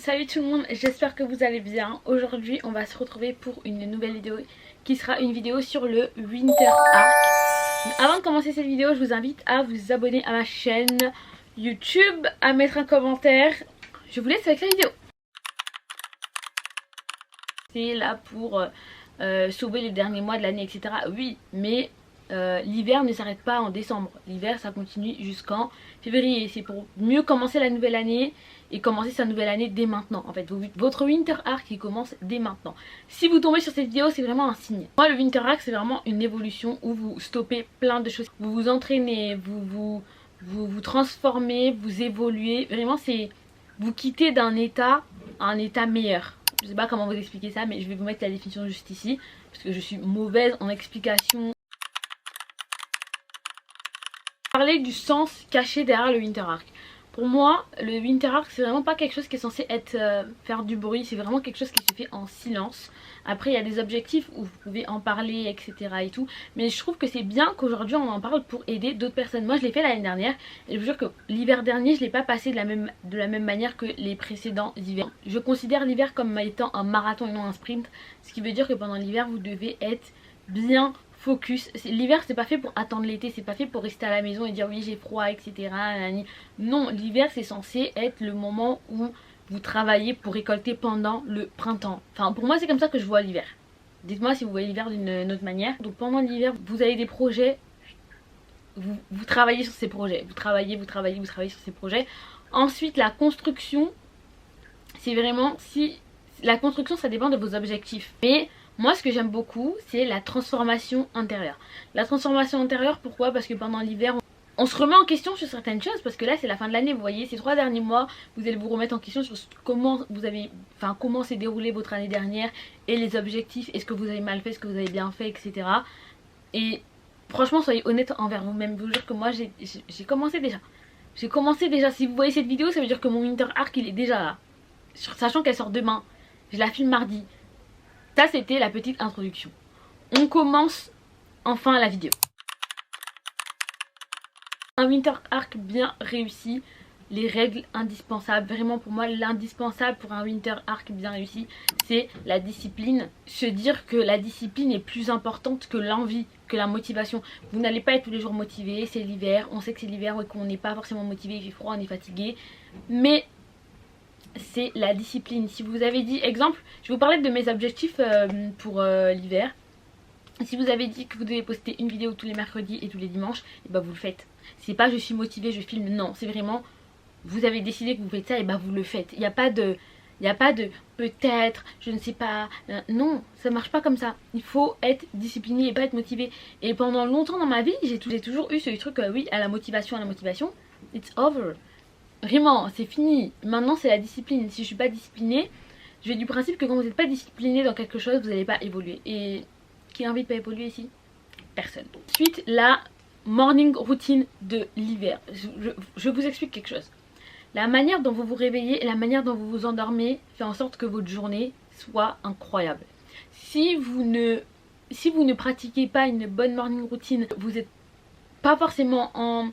Salut tout le monde, j'espère que vous allez bien. Aujourd'hui on va se retrouver pour une nouvelle vidéo qui sera une vidéo sur le Winter Arc. Avant de commencer cette vidéo, je vous invite à vous abonner à ma chaîne YouTube, à mettre un commentaire. Je vous laisse avec la vidéo. C'est là pour sauver les derniers mois de l'année, etc. Oui, mais l'hiver ne s'arrête pas en décembre. L'hiver ça continue jusqu'en février. C'est pour mieux commencer la nouvelle année et commencer sa nouvelle année dès maintenant. En fait, votre Winter Arc il commence dès maintenant. Si vous tombez sur cette vidéo, c'est vraiment un signe. Moi, le Winter Arc c'est vraiment une évolution où vous stoppez plein de choses. Vous vous entraînez, vous transformez, vous évoluez. Vraiment, c'est vous quittez d'un état à un état meilleur. Je sais pas comment vous expliquer ça, mais je vais vous mettre la définition juste ici parce que je suis mauvaise en explication. Parler du sens caché derrière le Winter Arc. Pour moi, le Winter Arc c'est vraiment pas quelque chose qui est censé être faire du bruit, c'est vraiment quelque chose qui se fait en silence. Après il y a des objectifs où vous pouvez en parler, etc. et tout, mais je trouve que c'est bien qu'aujourd'hui on en parle pour aider d'autres personnes. Moi je l'ai fait l'année dernière et je vous jure que l'hiver dernier je l'ai pas passé de la même manière que les précédents hivers. Je considère l'hiver comme étant un marathon et non un sprint, ce qui veut dire que pendant l'hiver vous devez être bien focus. L'hiver c'est pas fait pour attendre l'été, c'est pas fait pour rester à la maison et dire oui j'ai froid, etc. Non, l'hiver c'est censé être le moment où vous travaillez pour récolter pendant le printemps. Enfin pour moi c'est comme ça que je vois l'hiver. Dites-moi si vous voyez l'hiver d'une autre manière. Donc pendant l'hiver vous avez des projets, vous travaillez sur ces projets, vous travaillez sur ces projets. Ensuite la construction, c'est vraiment si la construction ça dépend de vos objectifs. Mais moi ce que j'aime beaucoup c'est la transformation intérieure. La transformation intérieure pourquoi? Parce que pendant l'hiver on se remet en question sur certaines choses, parce que là c'est la fin de l'année, vous voyez, ces 3 derniers mois vous allez vous remettre en question sur comment vous avez, enfin comment s'est déroulée votre année dernière et les objectifs, est-ce que vous avez mal fait, est-ce que vous avez bien fait, etc. Et franchement soyez honnête envers vous-même, vous jure que moi j'ai commencé déjà. J'ai commencé déjà, si vous voyez cette vidéo ça veut dire que mon Winter Arc il est déjà là. Sachant qu'elle sort demain, je la filme mardi. Ça c'était la petite introduction. On commence enfin la vidéo. Un Winter Arc bien réussi, les règles indispensables. Vraiment pour moi l'indispensable pour un Winter Arc bien réussi c'est la discipline. Se dire que la discipline est plus importante que l'envie, que la motivation. Vous n'allez pas être tous les jours motivé, c'est l'hiver, on sait que c'est l'hiver et qu'on n'est pas forcément motivé, il fait froid, on est fatigué. Mais c'est la discipline. Si vous avez dit, exemple, je vais vous parler de mes objectifs pour l'hiver. Si vous avez dit que vous devez poster une vidéo tous les mercredis et tous les dimanches, et bah vous le faites. C'est pas je suis motivée, je filme, non, c'est vraiment vous avez décidé que vous faites ça et bah vous le faites. Il n'y a pas de peut-être, je ne sais pas, non, ça marche pas comme ça. Il faut être discipliné et pas être motivé. Et pendant longtemps dans ma vie, j'ai toujours eu ce truc, oui, à la motivation, it's over. Vraiment, c'est fini. Maintenant, c'est la discipline. Si je suis pas disciplinée, je vais du principe que quand vous n'êtes pas discipliné dans quelque chose, vous n'allez pas évoluer. Et qui a envie de pas évoluer ici? Personne. Ensuite, la morning routine de l'hiver. Je vous explique quelque chose. La manière dont vous vous réveillez et la manière dont vous vous endormez fait en sorte que votre journée soit incroyable. Si vous ne pratiquez pas une bonne morning routine, vous n'êtes pas forcément en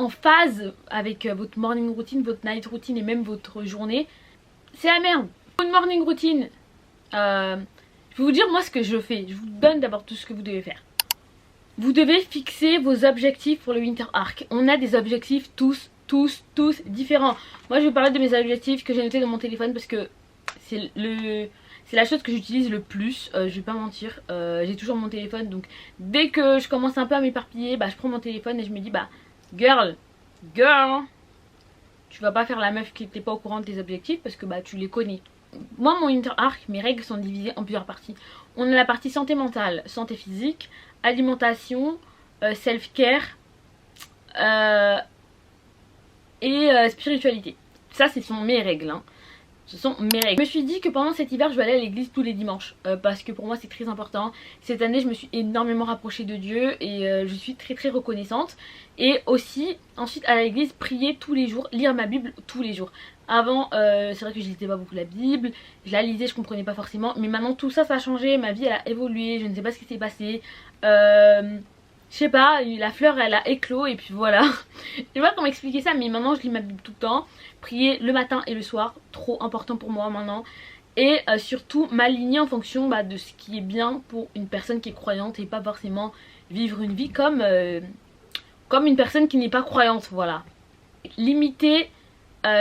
phase avec votre morning routine, votre night routine et même votre journée, c'est la merde. Une morning routine, je vais vous dire moi ce que je fais. Je vous donne d'abord tout ce que vous devez faire. Vous devez fixer vos objectifs pour le Winter Arc. On a des objectifs tous différents. Moi je vais parler de mes objectifs que j'ai notés dans mon téléphone parce que c'est la chose que j'utilise le plus, je vais pas mentir. J'ai toujours mon téléphone, donc dès que je commence un peu à m'éparpiller, bah je prends mon téléphone et je me dis bah girl, tu vas pas faire la meuf qui n'était pas au courant de tes objectifs parce que bah tu les connais. Moi mon Winter Arc, mes règles sont divisées en plusieurs parties. On a la partie santé mentale, santé physique, alimentation, self-care et spiritualité. Ça ce sont mes règles hein. Ce sont mes règles. Je me suis dit que pendant cet hiver je vais aller à l'église tous les dimanches parce que pour moi c'est très important. Cette année je me suis énormément rapprochée de Dieu et je suis très reconnaissante. Et aussi ensuite à l'église prier tous les jours, lire ma Bible tous les jours. Avant c'est vrai que je lisais pas beaucoup la Bible, je la lisais, je comprenais pas forcément. Mais maintenant tout ça ça a changé, ma vie elle a évolué, je ne sais pas ce qui s'est passé. je sais pas, la fleur elle a éclos et puis voilà. Je sais pas comment expliquer ça, mais maintenant je lis ma Bible tout le temps. Prier le matin et le soir, trop important pour moi maintenant. Et surtout m'aligner en fonction de ce qui est bien pour une personne qui est croyante et pas forcément vivre une vie comme une personne qui n'est pas croyante, voilà. Limiter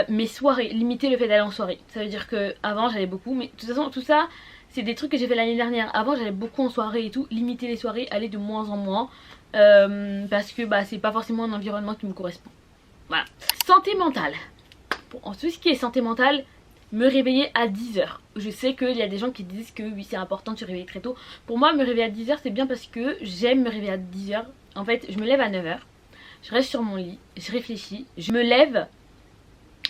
mes soirées, limiter le fait d'aller en soirée. Ça veut dire que avant j'allais beaucoup, mais de toute façon tout ça c'est des trucs que j'ai fait l'année dernière. Avant j'allais beaucoup en soirée et tout, limiter les soirées, aller de moins en moins. Parce que c'est pas forcément un environnement qui me correspond. Voilà. Santé mentale. En tout ce qui est santé mentale, me réveiller à 10h. Je sais qu'il y a des gens qui disent que oui c'est important de se réveiller très tôt. Pour moi me réveiller à 10h c'est bien parce que j'aime me réveiller à 10h. En fait je me lève à 9h. Je reste sur mon lit, je réfléchis, je me lève,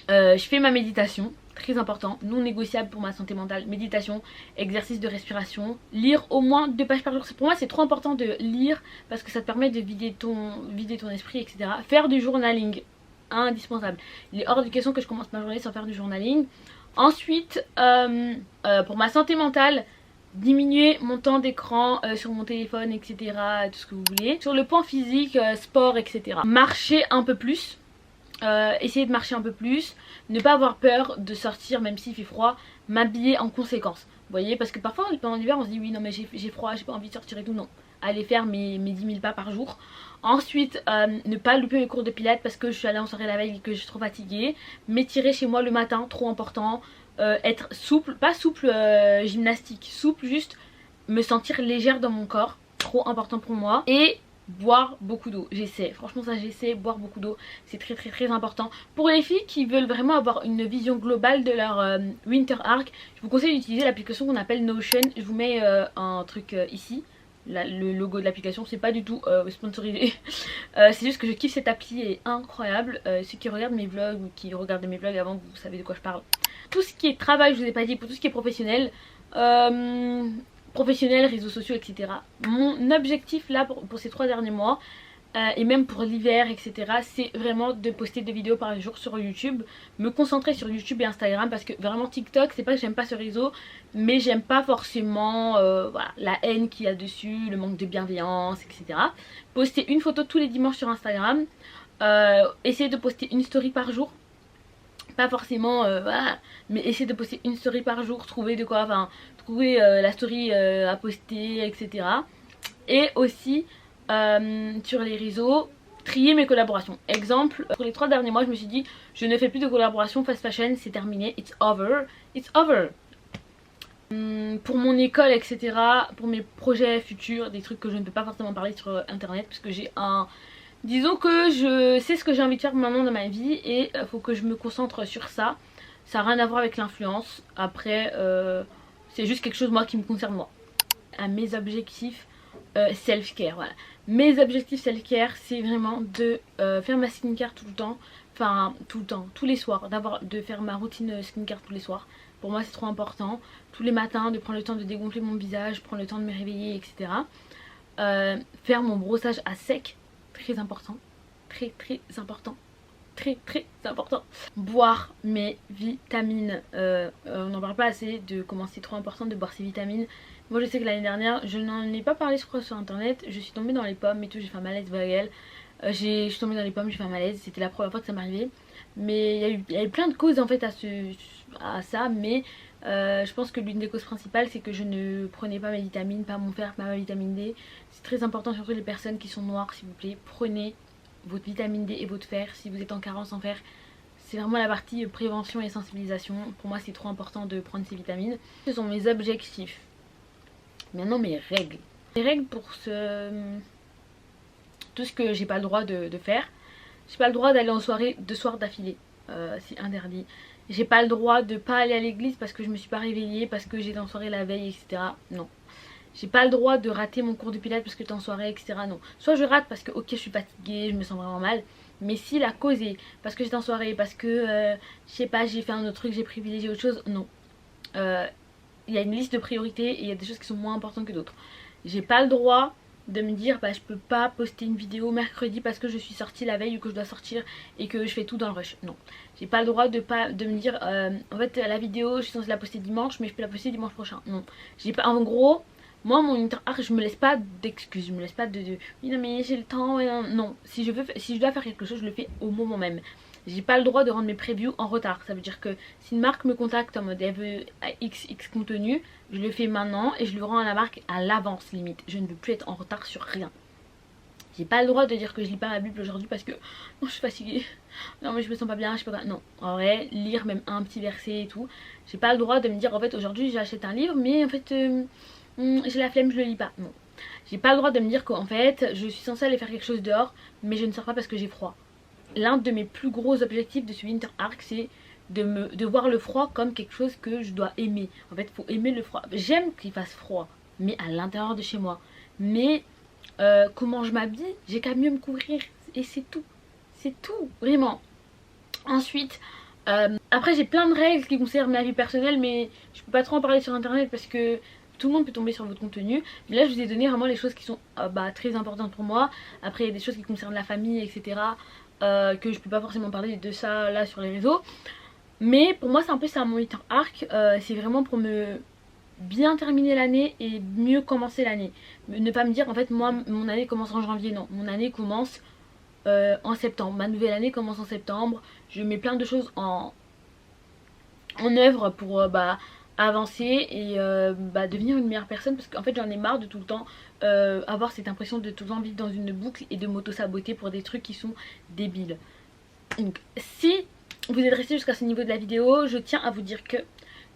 je fais ma méditation, très important, non négociable pour ma santé mentale, méditation, exercice de respiration, lire au moins 2 pages par jour. Pour moi c'est trop important de lire parce que ça te permet de vider ton esprit, etc. Faire du journaling, indispensable. Il est hors de question que je commence ma journée sans faire du journaling. Ensuite, pour ma santé mentale, diminuer mon temps d'écran sur mon téléphone, etc. Tout ce que vous voulez. Sur le point physique, sport, etc. Marcher un peu plus. Essayer de marcher un peu plus. Ne pas avoir peur de sortir même s'il fait froid. M'habiller en conséquence. Vous voyez, parce que parfois pendant l'hiver on se dit oui non mais j'ai froid, j'ai pas envie de sortir et tout. Non, aller faire mes 10 000 pas par jour. Ensuite, ne pas louper mes cours de pilates parce que je suis allée en soirée la veille et que je suis trop fatiguée. M'étirer chez moi le matin, trop important. Être souple, pas souple gymnastique, souple juste me sentir légère dans mon corps, trop important pour moi. Et boire beaucoup d'eau, j'essaie, franchement ça j'essaie, boire beaucoup d'eau, c'est très important. Pour les filles qui veulent vraiment avoir une vision globale de leur Winter Arc, je vous conseille d'utiliser l'application qu'on appelle Notion. Je vous mets un truc ici. Le logo de l'application, c'est pas du tout sponsorisé. C'est juste que je kiffe cette appli, elle est incroyable. Ceux qui regardent mes vlogs ou qui regardent mes vlogs avant, vous savez de quoi je parle. Tout ce qui est travail, je vous ai pas dit, pour tout ce qui est professionnel, réseaux sociaux, etc. Mon objectif là pour ces 3 derniers mois, et même pour l'hiver, etc., c'est vraiment de poster 2 vidéos par jour sur YouTube, me concentrer sur YouTube et Instagram parce que vraiment TikTok, c'est pas que j'aime pas ce réseau, mais j'aime pas forcément voilà, la haine qu'il y a dessus, le manque de bienveillance, etc. Poster une photo tous les dimanches sur Instagram, essayer de poster une story par jour. Pas forcément voilà, mais essayer de poster une story par jour, trouver de quoi, enfin trouver la story à poster, etc. Et aussi sur les réseaux, trier mes collaborations. Exemple, pour les 3 derniers mois je me suis dit je ne fais plus de collaboration fast fashion, c'est terminé, it's over, it's over. Pour mon école, etc., pour mes projets futurs, des trucs que je ne peux pas forcément parler sur internet parce que j'ai un... Disons que je sais ce que j'ai envie de faire maintenant dans ma vie et il faut que je me concentre sur ça. Ça n'a rien à voir avec l'influence. Après, c'est juste quelque chose moi qui me concerne moi. À mes objectifs self-care, voilà. Mes objectifs self-care, c'est vraiment de faire ma skincare tout le temps. Enfin, tout le temps, tous les soirs. De faire ma routine skincare tous les soirs. Pour moi, c'est trop important. Tous les matins, de prendre le temps de dégonfler mon visage, prendre le temps de me réveiller, etc. Faire mon brossage à sec. Très important, très important, très important. Boire mes vitamines, on n'en parle pas assez de comment c'est trop important de boire ses vitamines. Moi je sais que l'année dernière, je n'en ai pas parlé je crois sur internet, je suis tombée dans les pommes et tout, j'ai fait un malaise vagal. Je suis tombée dans les pommes, j'ai fait un malaise, c'était la première fois que ça m'arrivait. Mais il y a eu plein de causes en fait à ça, mais je pense que l'une des causes principales c'est que je ne prenais pas mes vitamines, pas mon fer, pas ma vitamine D. C'est très important, surtout les personnes qui sont noires, s'il vous plaît, prenez votre vitamine D et votre fer si vous êtes en carence en fer. C'est vraiment la partie prévention et sensibilisation. Pour moi c'est trop important de prendre ces vitamines. Ce sont mes objectifs. Maintenant mes règles. Les règles pour tout ce que j'ai pas le droit de faire. J'ai pas le droit d'aller en soirée 2 soirs d'affilée. C'est interdit. J'ai pas le droit de pas aller à l'église parce que je me suis pas réveillée, parce que j'étais en soirée la veille, etc. Non. J'ai pas le droit de rater mon cours de pilates parce que j'étais en soirée, etc. Non. Soit je rate parce que ok je suis fatiguée, je me sens vraiment mal. Mais si la cause est parce que j'étais en soirée, parce que je sais pas, j'ai fait un autre truc, j'ai privilégié autre chose, non. Il y a une liste de priorités et il y a des choses qui sont moins importantes que d'autres. J'ai pas le droit de me dire je peux pas poster une vidéo mercredi parce que je suis sortie la veille ou que je dois sortir et que je fais tout dans le rush. Non, j'ai pas le droit de me dire en fait la vidéo je suis censée la poster dimanche mais je peux la poster dimanche prochain. Non, j'ai pas, en gros Moi mon winter arc, je me laisse pas d'excuses, je me laisse pas de oui non mais j'ai le temps, ouais, non, si je dois faire quelque chose, je le fais au moment même. J'ai pas le droit de rendre mes previews en retard. Ça veut dire que si une marque me contacte en mode elle veut XX contenu, je le fais maintenant et je le rends à la marque à l'avance limite. Je ne veux plus être en retard sur rien. J'ai pas le droit de dire que je lis pas ma Bible aujourd'hui parce que non, je suis fatiguée. Non mais je me sens pas bien, je sais pas quoi. Non, en vrai, lire même un petit verset et tout. J'ai pas le droit de me dire en fait aujourd'hui j'achète un livre mais en fait j'ai la flemme, je le lis pas. Non. J'ai pas le droit de me dire qu'en fait je suis censée aller faire quelque chose dehors mais je ne sors pas parce que j'ai froid. L'un de mes plus gros objectifs de ce winter arc, c'est de voir le froid comme quelque chose que je dois aimer. En fait, il faut aimer le froid. J'aime qu'il fasse froid, mais à l'intérieur de chez moi. Mais comment je m'habille, j'ai qu'à mieux me couvrir. Et c'est tout. C'est tout, vraiment. Ensuite, après j'ai plein de règles qui concernent ma vie personnelle, mais je peux pas trop en parler sur internet parce que tout le monde peut tomber sur votre contenu. Mais là je vous ai donné vraiment les choses qui sont très importantes pour moi. Après il y a des choses qui concernent la famille, etc. Que je peux pas forcément parler de ça là sur les réseaux. Mais pour moi c'est un peu ça mon winter arc. C'est vraiment pour me bien terminer l'année et mieux commencer l'année. Ne pas me dire en fait moi mon année commence en janvier, non. Mon année commence en septembre. Ma nouvelle année commence en septembre. Je mets plein de choses en œuvre pour avancer et devenir une meilleure personne parce qu'en fait j'en ai marre de tout le temps avoir cette impression de tout le temps vivre dans une boucle et de m'auto-saboter pour des trucs qui sont débiles. Donc si vous êtes resté jusqu'à ce niveau de la vidéo, je tiens à vous dire que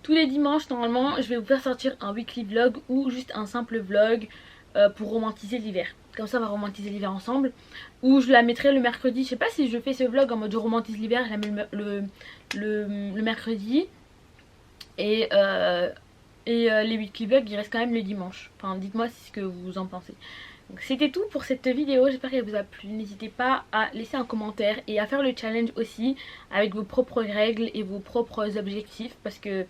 tous les dimanches normalement je vais vous faire sortir un weekly vlog ou juste un simple vlog pour romantiser l'hiver. Comme ça on va romantiser l'hiver ensemble. Ou je la mettrai le mercredi. Je sais pas si je fais ce vlog en mode je romantise l'hiver, je la mets le mercredi. Et les weekly vlogs ils restent quand même le dimanche. Enfin dites-moi ce que vous en pensez. Donc c'était tout pour cette vidéo, j'espère qu'elle vous a plu. N'hésitez pas à laisser un commentaire et à faire le challenge aussi avec vos propres règles et vos propres objectifs. Parce que, vous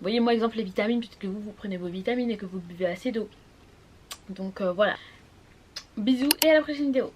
voyez moi exemple les vitamines, puisque vous prenez vos vitamines et que vous buvez assez d'eau. Donc voilà. Bisous et à la prochaine vidéo.